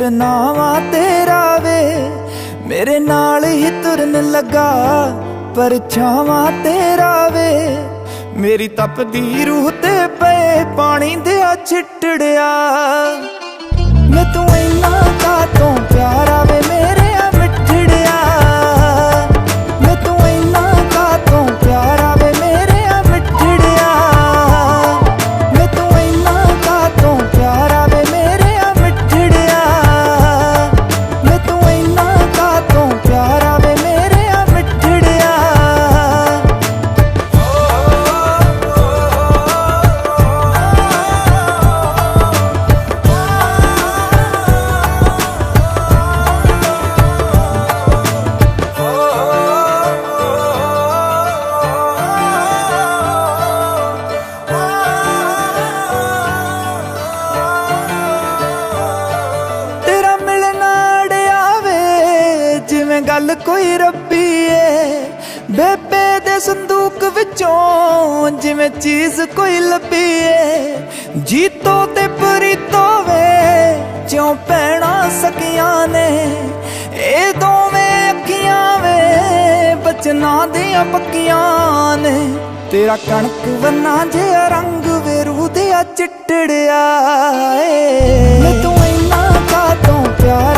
तुरना वा तेरा वे, मेरे नाल ही तुरन लगा परछावां तेरा वे। मेरी तपदी रूह ते पे पानी दिया छिटड़िया, मैं तू इन्ना कातों प्यारा वे मेरे मिठड़िया, मैं तू इन्ना कातों प्यारा वे मेरे मिठड़िया, मैं तू इन्ना कातों प्यारा वे मेरे मिठड़िया, मैं तू इन्ना कातों प्यारा वे मेरे मिठड़िया। गल कोई रब्बी है बेबे दे संदूक विचों, जिवें चीज कोई लभी है। जीतो ते प्रीतो वे ज्यों भैणां सकियां ने, ए दोवें अखियां वे बचना दियां पक्कियां ने। तेरा कणक वन्ना जिहा रंग वे रूह दिया चिट्टड़िया, मैं तू इन्ना कातों प्यार